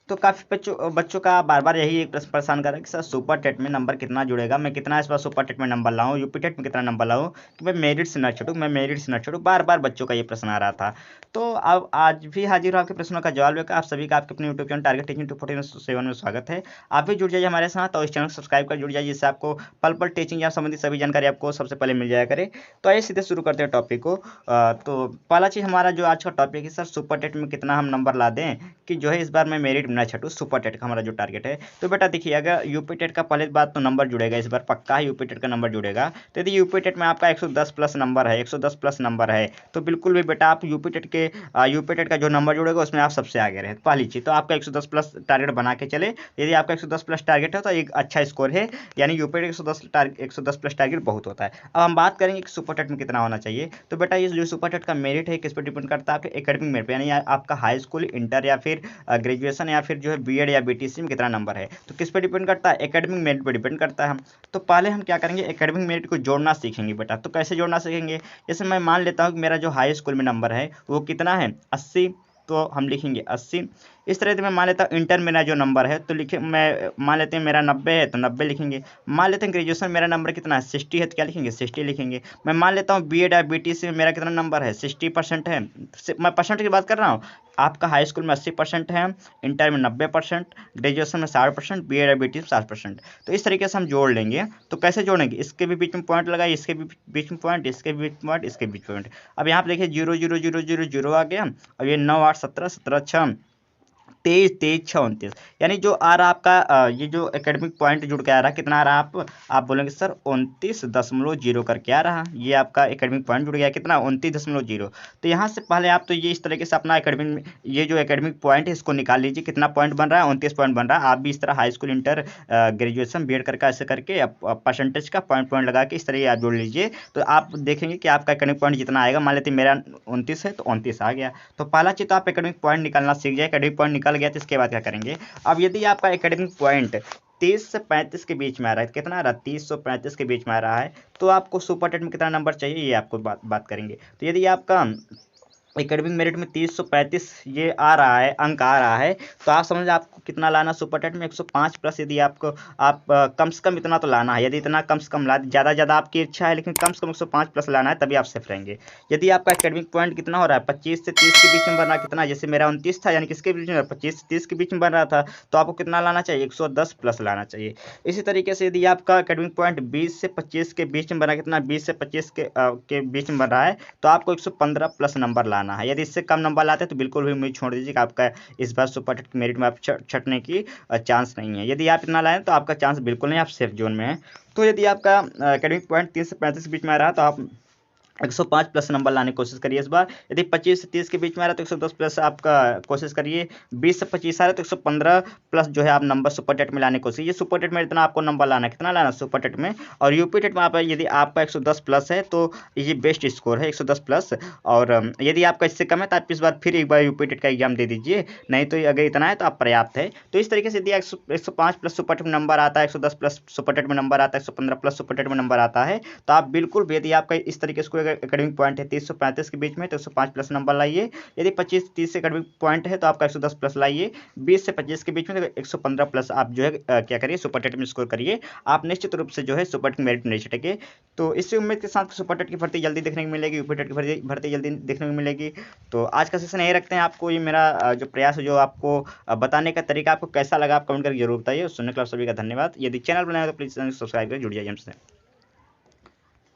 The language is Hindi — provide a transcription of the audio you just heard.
तो काफ़ी बच्चों बच्चों का बार बार यही एक प्रश्न परेशान कर रहा है कि सर सुपर टेट में नंबर कितना जुड़ेगा, मैं कितना इस बार सुपर टेट में नंबर लाऊं, यूपी टेट में कितना नंबर लाऊं कि मैं मेरिट से ना छूटूं, मैं मेरिट से ना छूटूं। बार बार बच्चों का ये प्रश्न आ रहा था। तो अब आज भी हाजिर हूं आपके प्रश्नों का जवाब लेकर। आप सभी का आपके अपने यूट्यूब चैनल टारगेट टीचिंग 247 में स्वागत है। आप भी जुड़ जाइए हमारे साथ और इस चैनल को सब्सक्राइब कर जुड़ जाइए, जिससे आपको पल पल टीचिंग या संबंधित सभी जानकारी आपको सबसे पहले मिल जाया करे। तो आइए सीधे शुरू करते हैं टॉपिक को। तो पहला चीज़ हमारा जो आज का टॉपिक है, सर सुपर टेट में कितना हम नंबर ला दें कि जो है इस बार मैं मेरिट में ना छटूँ। सुपर टेट का हमारा जो टारगेट है, तो बेटा देखिए, अगर यूपी टेट का पहले बात तो नंबर जुड़ेगा, इस बार पक्का है यूपी टेट का नंबर जुड़ेगा। तो यदि यूपी टेट में आपका 110 प्लस नंबर है, 110 प्लस नंबर है, तो बिल्कुल भी बेटा आप यूपी टेट का जो नंबर जुड़ेगा उसमें आप सबसे आगे रहे। पहली चीज़ तो आपका 110 प्लस टारगेट बना के चले। यदि आपका 110 प्लस टारगेट है तो एक अच्छा स्कोर है, यानी यूपी टेट 110 प्लस टारगेट बहुत होता है। अब हम बात करेंगे कि सुपर टेट में कितना होना चाहिए। तो बेटा ये जो सुपर टेट का मेरिट है किस पर डिपेंड करता है, आपके एकेडमिक मेरिट पर, यानी आपका हाई स्कूल, इंटर या फिर ग्रेजुएशन या फिर जो है बीएड या बीटीसी में कितना नंबर है। तो किस पर डिपेंड करता है, एकेडमिक मेरिट पर डिपेंड करता है। तो पहले हम क्या करेंगे, एकेडमिक मेरिट को जोड़ना सीखेंगे बेटा। तो कैसे जोड़ना सीखेंगे, जैसे मैं मान लेता हूँ कि मेरा जो हाई स्कूल में नंबर है वो कितना है 80, तो हम लिखेंगे 80। इस तरह से मैं मान लेता हूँ इंटर मेरा जो नंबर है, तो लिखे मैं मान लेते हैं मेरा 90 है तो 90 लिखेंगे। मान लेते हैं ग्रेजुएशन मेरा नंबर कितना है 60 है, तो क्या लिखेंगे 60 लिखेंगे। मैं मान लेता हूँ बीएड या बीटीसी में मेरा कितना नंबर है 60% है। मैं परसेंट की बात कर रहा हूँ। आपका हाई स्कूल में 80% है, इंटर में 90%, ग्रेजुएशन में 60%, बीएड या बीटीसी में 60%। तो इस तरीके से हम जोड़ लेंगे। तो कैसे जोड़ेंगे, इसके भी बीच में पॉइंट लगाइए, इसके भी बीच में पॉइंट, इसके भी बीच में पॉइंट, इसके बीच पॉइंट। अब यहाँ पे देखिए 0 0 0 0 0 आ गया। अब ये 9 8 17 17 6 23 23 6 29, यानी जो आ रहा आपका ये जो एकेडमिक पॉइंट जुड़ के आ रहा है, कितना आ रहा है, आप बोलेंगे सर 29.0 करके आ रहा। ये आपका एकेडमिक पॉइंट जुड़ गया, कितना 29.0। तो यहाँ से पहले आप तो ये इस तरीके से अपना एकेडमिक, ये जो एकेडमिक पॉइंट है इसको निकाल लीजिए, कितना पॉइंट बन रहा है 29 पॉइंट बन रहा है। आप भी इस तरह high school, inter, graduation, BEd करके ऐसे करके परसेंटेज का पॉइंट पॉइंट लगा के इस तरह आप जोड़ लीजिए। तो आप देखेंगे कि आपका एकेडमिक पॉइंट जितना आएगा, मान लेते मेरा 29 है तो 29 आ गया। तो पहला चीज तो आप एकेडमिक पॉइंट निकालना सीख जाए। एकेडमिक पॉइंट निकल गया तो इसके बाद क्या करेंगे, अब यदि आपका एकेडमिक पॉइंट 30 से 35 के बीच में आ रहा है, कितना आ रहा है 30 से 35 के बीच में आ रहा है, तो आपको सुपर टेट में कितना नंबर चाहिए, ये आपको बात करेंगे। तो यदि आपका एकेडमिक मेरिट में 30 35 ये आ रहा है, अंक आ रहा है, तो आप समझ आपको कितना लाना सुपर टेट में 105 प्लस। यदि आपको कम से कम इतना तो लाना है। यदि इतना कम से कम ज़्यादा ज़्यादा आपकी इच्छा है, लेकिन कम से कम 105 प्लस लाना है, तभी आप सेफ रहेंगे। यदि आपका एकेडमिक पॉइंट कितना हो रहा है 25 से 30 के बीच में बन रहा, कितना, जैसे मेरा 29 था, यानी किसके बीच में 25 से 30 के बीच में बन रहा था, तो आपको कितना लाना चाहिए 110 प्लस लाना चाहिए। इसी तरीके से यदि आपका एकेडमिक पॉइंट 20 से 25 के बीच में बना, कितना 20 से 25 के बीच में बन रहा है, तो आपको 115 प्लस नंबर लाना है। यदि इससे कम नंबर लाते हैं तो बिल्कुल भी उम्मीद छोड़ दीजिए कि आपका इस बार सुपर टेट मेरिट में आप छटने की चांस नहीं है। यदि आप इतना लाएं तो आपका चांस बिल्कुल नहीं, आप सेफ जोन में हैं। तो यदि आपका एकेडमिक पॉइंट 30 से 35 के बीच में आ रहा है, तो आप 105 प्लस नंबर लाने की कोशिश करिए इस बार। यदि 25 से 30 के बीच में आ रहा है तो 110 प्लस आपका कोशिश करिए। 20 से 25 आ रहा है तो 115 प्लस जो है आप नंबर सुपर टेट में लाने की कोशिश। ये सुपर टेट में इतना आपको नंबर लाना है, कितना लाना है सुपर टेट में। और यूपी टेट में आप यदि आपका 110 प्लस है तो ये बेस्ट स्कोर है 110 प्लस। और यदि आपका इससे कम है तो आप इस बार फिर एक बार यूपी टेट का एग्जाम दे दीजिए, नहीं तो अगर इतना है तो आप पर्याप्त है। तो इस तरीके से यदि 105 प्लस सुपर टेट में नंबर आता है, 110 प्लस सुपर टेट में नंबर आता है, 115 प्लस सुपर टेट में नंबर आता है, तो आप बिल्कुल भी, यदि आपका इस तरीके से एकेडमिक पॉइंट है 30 से 35 के बीच में, तो 105 प्लस नंबर लाइए। यदि 25 से 30 एकेडमिक पॉइंट है तो आपका 110 प्लस लाइए। 20 से 25 के बीच में तो 115 प्लस आप जो है क्या करिए सुपर टेट में स्कोर करिए। आप निश्चित रूप से जो है सुपर टेट मेरिट नहीं छटेंगे। तो इसी उम्मीद के साथ सुपर टेट की भर्ती जल्दी देखने को मिलेगी, यूपी टेट की भर्ती जल्दी देखने को मिलेगी। तो आज का सेशन यही रखते हैं। आपको ये मेरा जो प्रयास है, जो आपको बताने का तरीका आपको कैसा लगा, आप कमेंट करके जरूर बताइए। सुनने के लिए आप सभी का धन्यवाद। यदि चैनल बनाए तो प्लीज सब्सक्राइब कर जुड़ जाइए हमसे।